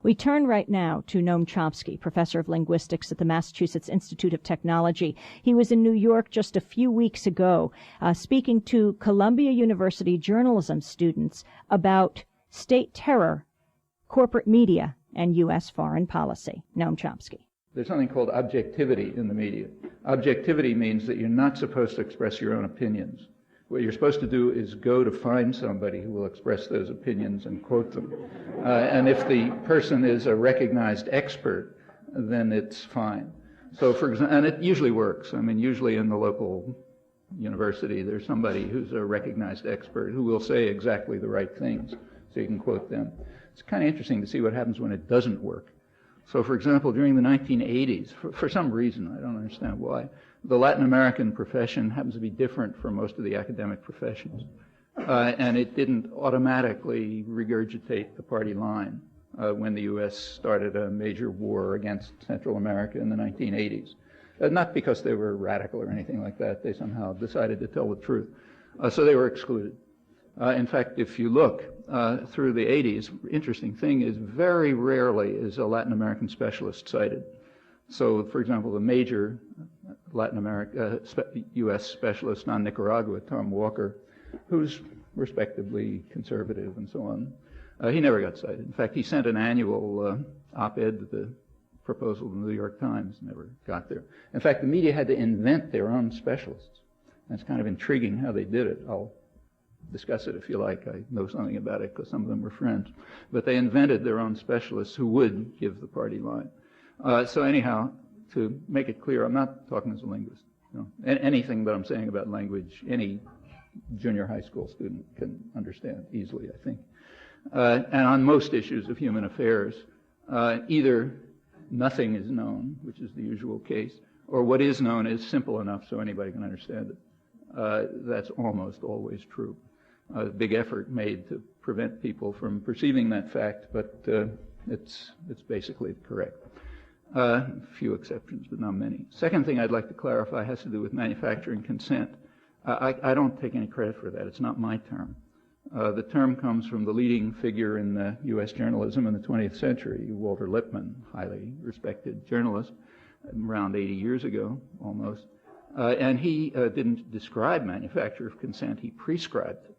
We turn right now to Noam Chomsky, professor of linguistics at the Massachusetts Institute of Technology. He was in New York just a few weeks ago, speaking to Columbia University journalism students about state terror, corporate media, and U.S. foreign policy. Noam Chomsky. There's something called objectivity in the media. Objectivity means that you're not supposed to express your own opinions. What you're supposed to do is go to find somebody who will express those opinions and quote them. And if the person is a recognized expert, then it's fine. So, for example, and it usually works. I mean, usually in the local university, there's somebody who's a recognized expert who will say exactly the right things, so you can quote them. It's kind of interesting to see what happens when it doesn't work. So, for example, during the 1980s, for some reason, I don't understand why, the Latin American profession happens to be different from most of the academic professions. And it didn't automatically regurgitate the party line when the U.S. started a major war against Central America in the 1980s. Not because they were radical or anything like that. They somehow decided to tell the truth. So they were excluded. In fact, if you look through the 80s, interesting thing is very rarely is a Latin American specialist cited. So, for example, the major Latin America, U.S. specialist on Nicaragua, Tom Walker, who's respectably conservative and so on, he never got cited. In fact, he sent an annual op-ed to the proposal to the New York Times, never got there. In fact, the media had to invent their own specialists. And it's kind of intriguing how they did it. I'll discuss it if you like. I know something about it because some of them were friends. But they invented their own specialists who would give the party line. So anyhow, to make it clear, I'm not talking as a linguist. You know, anything that I'm saying about language, any junior high school student can understand easily, I think. And on most issues of human affairs, either nothing is known, which is the usual case, or what is known is simple enough so anybody can understand it. That's almost always true. A big effort made to prevent people from perceiving that fact, but it's basically correct. Few exceptions, but not many. Second thing I'd like to clarify has to do with manufacturing consent. I don't take any credit for that. It's not my term. The term comes from the leading figure in U.S. journalism in the 20th century, Walter Lippman, highly respected journalist, around 80 years ago, almost. And he didn't describe manufacture of consent. He prescribed it.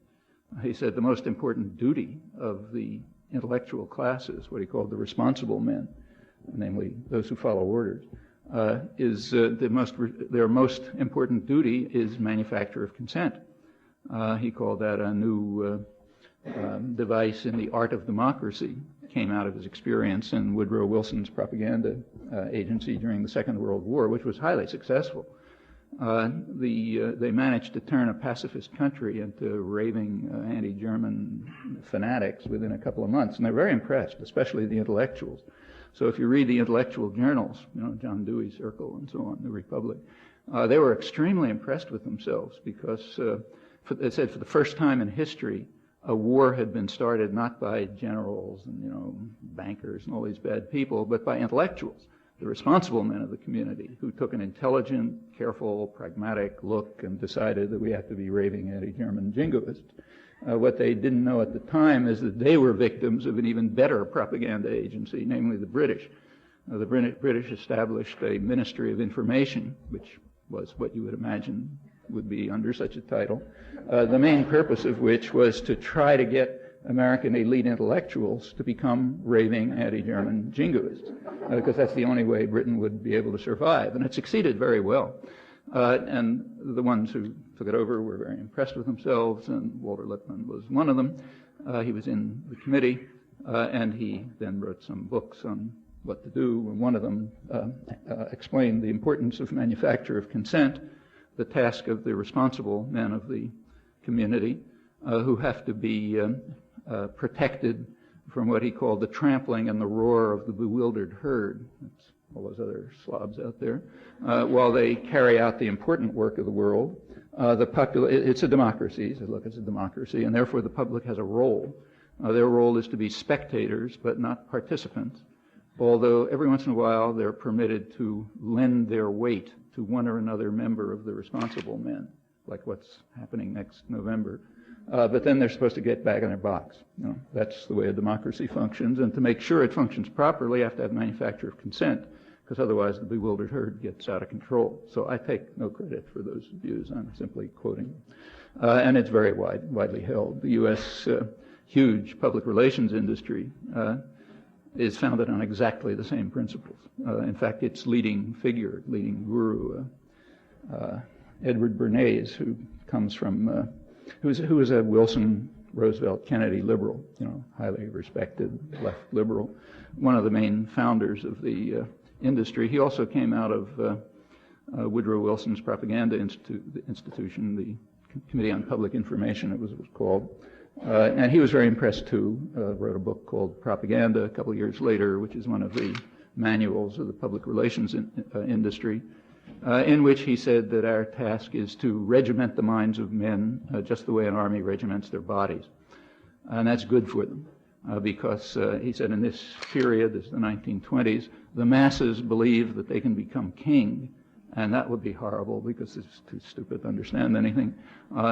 He said the most important duty of the intellectual classes, what he called the responsible men, namely those who follow orders, their most important duty is manufacture of consent. He called that a new device in the art of democracy. Came out of his experience in Woodrow Wilson's propaganda agency during the Second World War, which was highly successful. They managed to turn a pacifist country into raving anti-German fanatics within a couple of months, and they're very impressed, especially the intellectuals. So if you read the intellectual journals, you know, John Dewey Circle and so on, the Republic, they were extremely impressed with themselves because they said for the first time in history, a war had been started not by generals and, you know, bankers and all these bad people, but by intellectuals, the responsible men of the community who took an intelligent, careful, pragmatic look and decided that we have to be raving anti-German jingoists. What they didn't know at the time is that they were victims of an even better propaganda agency, namely the British. The British established a Ministry of Information, which was what you would imagine would be under such a title, the main purpose of which was to try to get American elite intellectuals to become raving anti-German jingoists, because that's the only way Britain would be able to survive. And it succeeded very well. And the ones who took it over were very impressed with themselves, and Walter Lippman was one of them. He was in the committee, and he then wrote some books on what to do. And one of them explained the importance of manufacture of consent, the task of the responsible men of the community, who have to be protected from what he called the trampling and the roar of the bewildered herd. That's all those other slobs out there, while they carry out the important work of the world. It's a democracy, so look, it's a democracy, and therefore the public has a role. Their role is to be spectators, but not participants, although every once in a while they're permitted to lend their weight to one or another member of the responsible men, like what's happening next November. but then they're supposed to get back in their box. That's the way a democracy functions, and to make sure it functions properly, you have to have manufacturer consent, because otherwise the bewildered herd gets out of control. So I take no credit for those views. I'm simply quoting them. And it's very widely held. The U.S. Huge public relations industry is founded on exactly the same principles. In fact, its leading figure, leading guru, Edward Bernays, who comes from, who was a Wilson, Roosevelt, Kennedy liberal, highly respected left liberal, one of the main founders of the industry. He also came out of Woodrow Wilson's propaganda institution, the Committee on Public Information, it was called. And he was very impressed too, wrote a book called Propaganda a couple of years later, which is one of the manuals of the public relations industry, in which he said that our task is to regiment the minds of men just the way an army regiments their bodies. And that's good for them, because he said in this period, this is the 1920s, the masses believe that they can become king, and that would be horrible because it's too stupid to understand anything.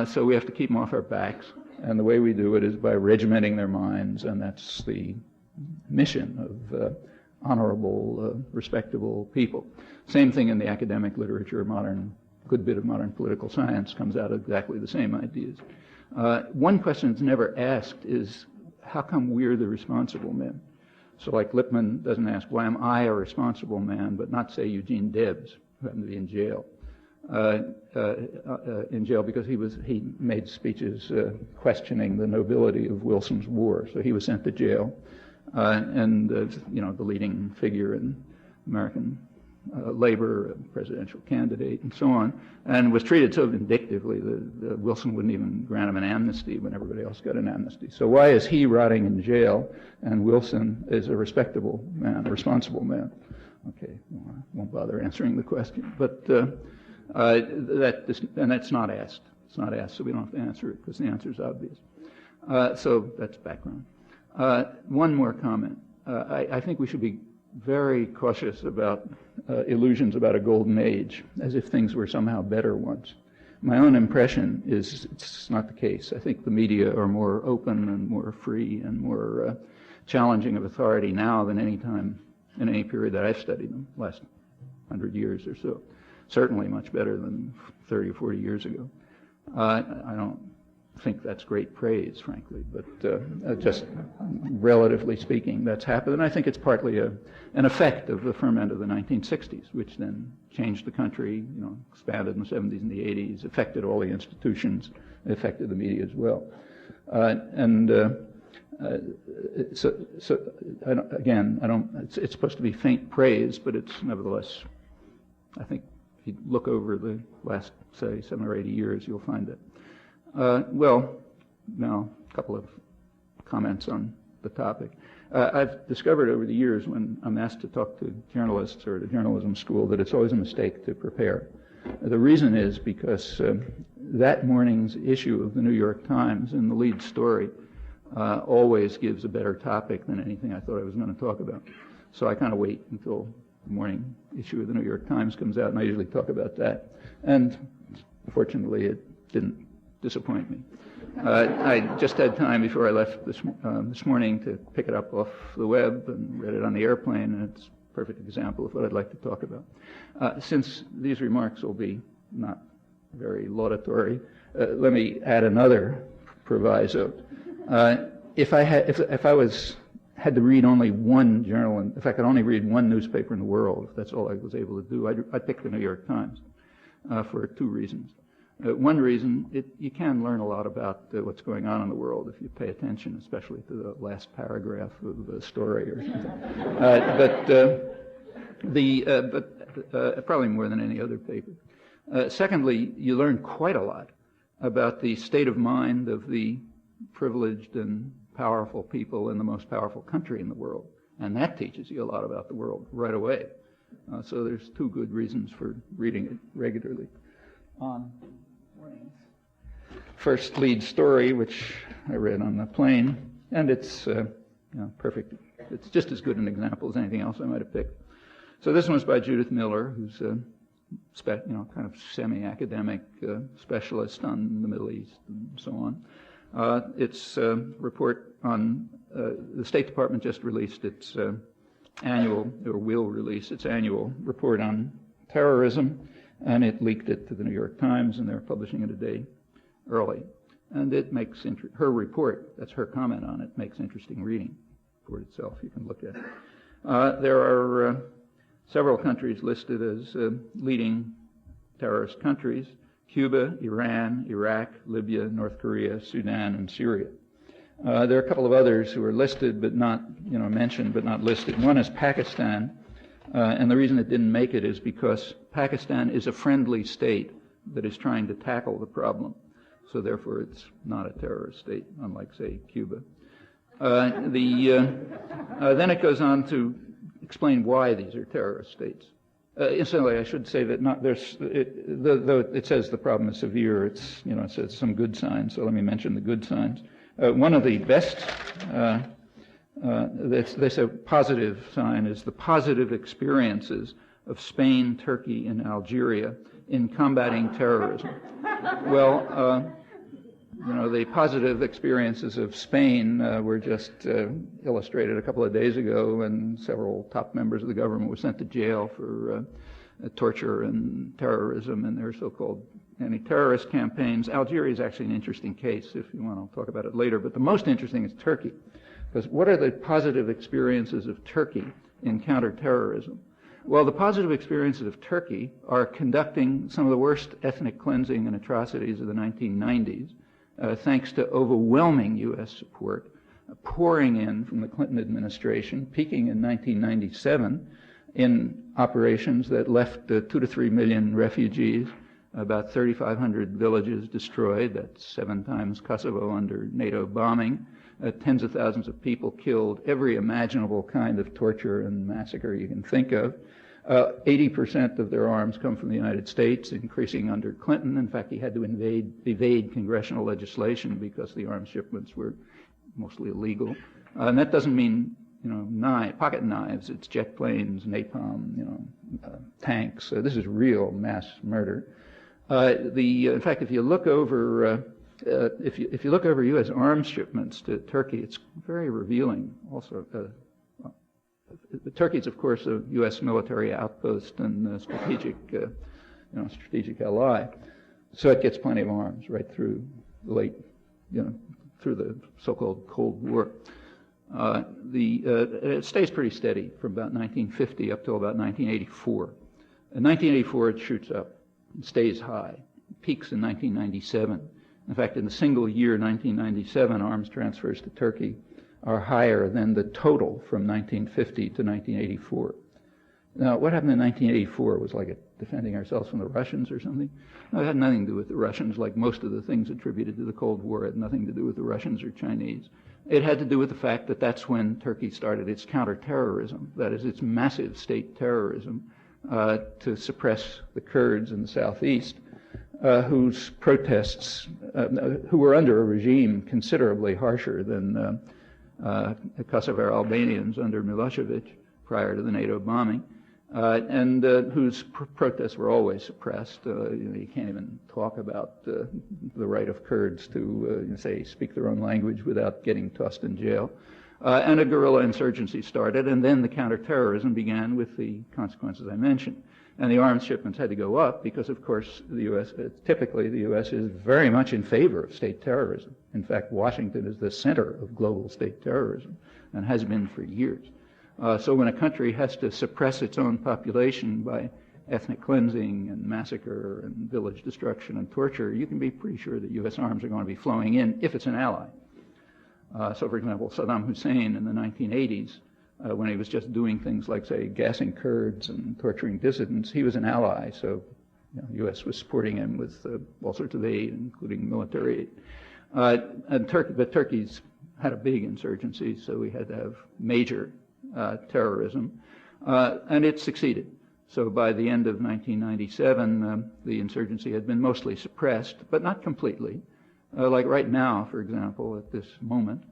So we have to keep them off our backs, and the way we do it is by regimenting their minds, and that's the mission of honorable, respectable people. Same thing in the academic literature. Good bit of modern political science comes out of exactly the same ideas. One question that's never asked is, how come we're the responsible men? So like Lippman doesn't ask, why am I a responsible man, but not, say, Eugene Debs, who happened to be in jail. Because he made speeches questioning the nobility of Wilson's war. So he was sent to jail, and the leading figure in American labor, presidential candidate, and so on, and was treated so vindictively that Wilson wouldn't even grant him an amnesty when everybody else got an amnesty. So why is he rotting in jail, and Wilson is a respectable man, a responsible man? Okay, well, I won't bother answering the question, but that's not asked. It's not asked, so we don't have to answer it because the answer is obvious. So that's background. One more comment. I think we should be very cautious about illusions about a golden age, as if things were somehow better once. My own impression is it's not the case. I think the media are more open and more free and more challenging of authority now than any time in any period that I've studied them, last 100 years or so. Certainly much better than 30 or 40 years ago. I don't think that's great praise, frankly, but just relatively speaking, that's happened. And I think it's partly an effect of the ferment of the 1960s, which then changed the country, expanded in the 70s and the 80s, affected all the institutions, affected the media as well. It's supposed to be faint praise, but it's nevertheless, I think, if you look over the last, say, 7 or 80 years, you'll find it. Now a couple of comments on the topic. I've discovered over the years when I'm asked to talk to journalists or at a journalism school that it's always a mistake to prepare. The reason is because that morning's issue of the New York Times in the lead story always gives a better topic than anything I thought I was going to talk about. So I kind of wait until the morning issue of the New York Times comes out, and I usually talk about that. And fortunately, it didn't disappoint me. I just had time before I left this morning to pick it up off the web and read it on the airplane, and it's a perfect example of what I'd like to talk about. Since these remarks will be not very laudatory, let me add another proviso. If I had to read only one journal, and if I could only read one newspaper in the world, if that's all I was able to do, I'd pick the New York Times for 2 reasons. One reason, you can learn a lot about what's going on in the world if you pay attention, especially to the last paragraph of a story or something. But probably more than any other paper. Secondly, you learn quite a lot about the state of mind of the privileged and powerful people in the most powerful country in the world, and that teaches you a lot about the world right away. So there's 2 good reasons for reading it regularly. On first lead story, which I read on the plane, and it's perfect. It's just as good an example as anything else I might have picked. So this one was by Judith Miller, who's a kind of semi-academic specialist on the Middle East and so on. Its report on the State Department just released its annual, or will release its annual report on terrorism, and it leaked it to the New York Times, and they're publishing it a day early. And it makes her report, that's her comment on it, makes interesting reading for itself. You can look at it. There are several countries listed as leading terrorist countries: Cuba, Iran, Iraq, Libya, North Korea, Sudan, and Syria. There are a couple of others who are listed but not, mentioned but not listed. One is Pakistan, and the reason it didn't make it is because Pakistan is a friendly state that is trying to tackle the problem. So therefore it's not a terrorist state, unlike, say, Cuba. Then it goes on to explain why these are terrorist states. Incidentally, I should say that though it says the problem is severe, it says some good signs, so let me mention the good signs. One of the best, they say positive sign, is the positive experiences of Spain, Turkey, and Algeria in combating terrorism. Well, the positive experiences of Spain were just illustrated a couple of days ago when several top members of the government were sent to jail for torture and terrorism and their so-called anti-terrorist campaigns. Algeria is actually an interesting case. If you want, I'll talk about it later. But the most interesting is Turkey. Because what are the positive experiences of Turkey in counterterrorism? Well, the positive experiences of Turkey are conducting some of the worst ethnic cleansing and atrocities of the 1990s, thanks to overwhelming U.S. support, pouring in from the Clinton administration, peaking in 1997 in operations that left 2 to 3 million refugees, about 3,500 villages destroyed. That's 7 times Kosovo under NATO bombing. Tens of thousands of people killed, every imaginable kind of torture and massacre you can think of. 80% of their arms come from the United States, increasing under Clinton. In fact, he had to evade congressional legislation because the arms shipments were mostly illegal. And that doesn't mean, pocket knives. It's jet planes, napalm, tanks. This is real mass murder. In fact, if you look over if you look over U.S. arms shipments to Turkey, it's very revealing. Also, Turkey is, of course, a U.S. military outpost and a strategic ally. So it gets plenty of arms right through the through the so-called Cold War. It stays pretty steady from about 1950 up till about 1984. In 1984, it shoots up. It stays high. It peaks in 1997. In fact, in the single year, 1997, arms transfers to Turkey are higher than the total from 1950 to 1984. Now, what happened in 1984? Was like defending ourselves from the Russians or something? No, it had nothing to do with the Russians, like most of the things attributed to the Cold War had nothing to do with the Russians or Chinese. It had to do with the fact that that's when Turkey started its counterterrorism, that is, its massive state terrorism to suppress the Kurds in the southeast, whose protests, who were under a regime considerably harsher than Kosovo Albanians under Milosevic prior to the NATO bombing, and whose protests were always suppressed. You can't even talk about the right of Kurds to, say, speak their own language without getting tossed in jail. And a guerrilla insurgency started, and then the counterterrorism began with the consequences I mentioned. And the arms shipments had to go up because, of course, typically the U.S. is very much in favor of state terrorism. In fact, Washington is the center of global state terrorism and has been for years. So when a country has to suppress its own population by ethnic cleansing and massacre and village destruction and torture, you can be pretty sure that U.S. arms are going to be flowing in if it's an ally. So, for example, Saddam Hussein in the 1980s, when he was just doing things like, say, gassing Kurds and torturing dissidents, he was an ally. So the U.S. was supporting him with all sorts of aid, including military aid. But Turkey's had a big insurgency, so we had to have major terrorism. And it succeeded. So by the end of 1997, the insurgency had been mostly suppressed, but not completely. Like right now, for example, at this moment,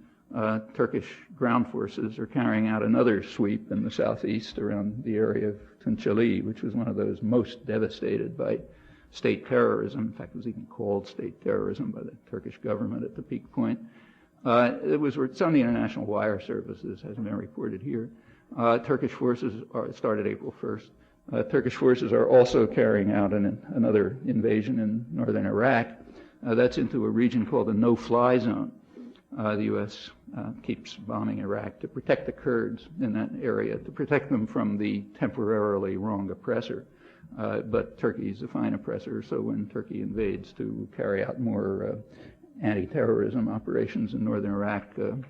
Turkish ground forces are carrying out another sweep in the southeast around the area of Tunceli, which was one of those most devastated by state terrorism. In fact, it was even called state terrorism by the Turkish government at the peak point. It's on the international wire services, hasn't been reported here. Turkish forces started April 1st. Turkish forces are also carrying out another invasion in northern Iraq. That's into a region called the no-fly zone. The U.S. Keeps bombing Iraq to protect the Kurds in that area, to protect them from the temporarily wrong oppressor. But Turkey is a fine oppressor, so when Turkey invades to carry out more anti-terrorism operations in northern Iraq in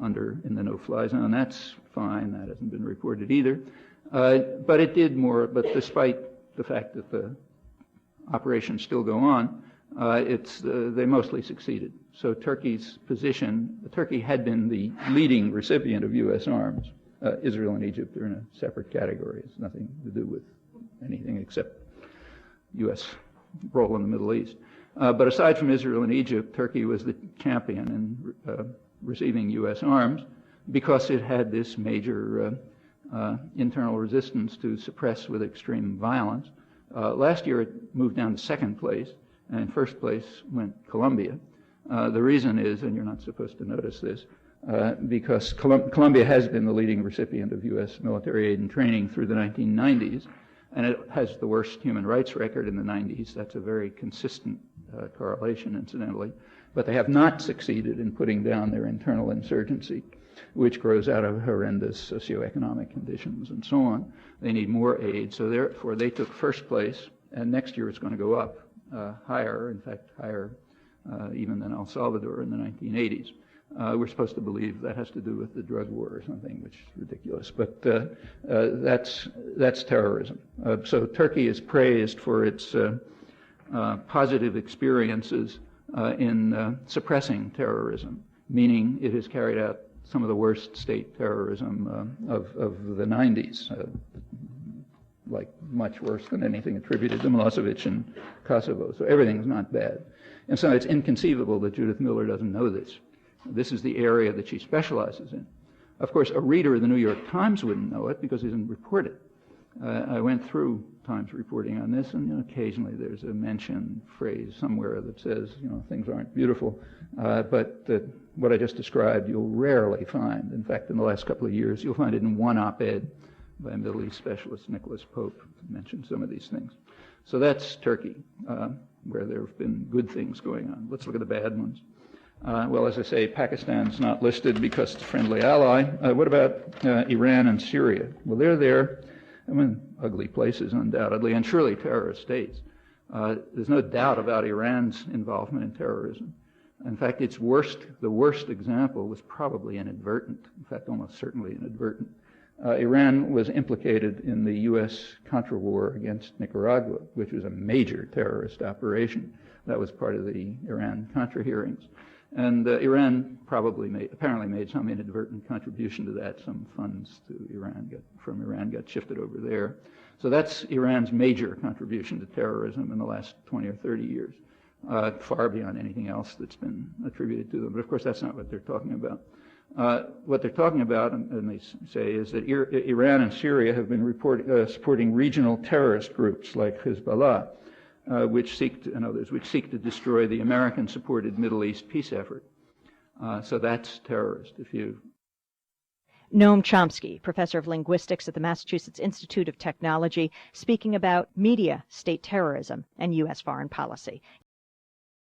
the no-fly zone, that's fine. That hasn't been reported either. But it did more, but despite the fact that the operations still go on, they mostly succeeded. So Turkey's position, Turkey had been the leading recipient of U.S. arms. Israel and Egypt are in a separate category. It's nothing to do with anything except U.S. role in the Middle East. But aside from Israel and Egypt, Turkey was the champion in receiving U.S. arms because it had this major internal resistance to suppress with extreme violence. Last year it moved down to second place, and in first place went Colombia. The reason is, and you're not supposed to notice this, because Colombia has been the leading recipient of U.S. military aid and training through the 1990s, and it has the worst human rights record in the 90s. That's a very consistent correlation, incidentally. But they have not succeeded in putting down their internal insurgency, which grows out of horrendous socioeconomic conditions and so on. They need more aid, so therefore they took first place, and next year it's going to go up higher, in fact higher even than El Salvador in the 1980s. We're supposed to believe that has to do with the drug war or something, which is ridiculous, but that's terrorism. So Turkey is praised for its positive experiences in suppressing terrorism, meaning it has carried out some of the worst state terrorism of the 90s, like much worse than anything attributed to Milosevic and Kosovo. So everything's not bad. And so it's inconceivable that Judith Miller doesn't know this. This is the area that she specializes in. Of course, a reader of the New York Times wouldn't know it because it isn't reported. I went through Times reporting on this, and occasionally there's a mention phrase somewhere that says, things aren't beautiful. But what I just described, you'll rarely find. In fact, in the last couple of years, you'll find it in one op-ed by a Middle East specialist, Nicholas Pope, mentioned some of these things. So that's Turkey, where there have been good things going on. Let's look at the bad ones. Well, as I say, Pakistan's not listed because it's a friendly ally. What about Iran and Syria? Well, they're there. Ugly places, undoubtedly, and surely terrorist states. There's no doubt about Iran's involvement in terrorism. In fact, the worst example was probably inadvertent. In fact, almost certainly inadvertent. Iran was implicated in the U.S. Contra war against Nicaragua, which was a major terrorist operation. That was part of the Iran-Contra hearings. And Iran apparently made some inadvertent contribution to that. Some funds from Iran got shifted over there. So that's Iran's major contribution to terrorism in the last 20 or 30 years, far beyond anything else that's been attributed to them. But of course, that's not what they're talking about. What they're talking about, and they say, is that Iran and Syria have been supporting regional terrorist groups like Hezbollah, which seek to destroy the American-supported Middle East peace effort. So that's terrorist. Noam Chomsky, professor of linguistics at the Massachusetts Institute of Technology, speaking about media, state terrorism, and U.S. foreign policy.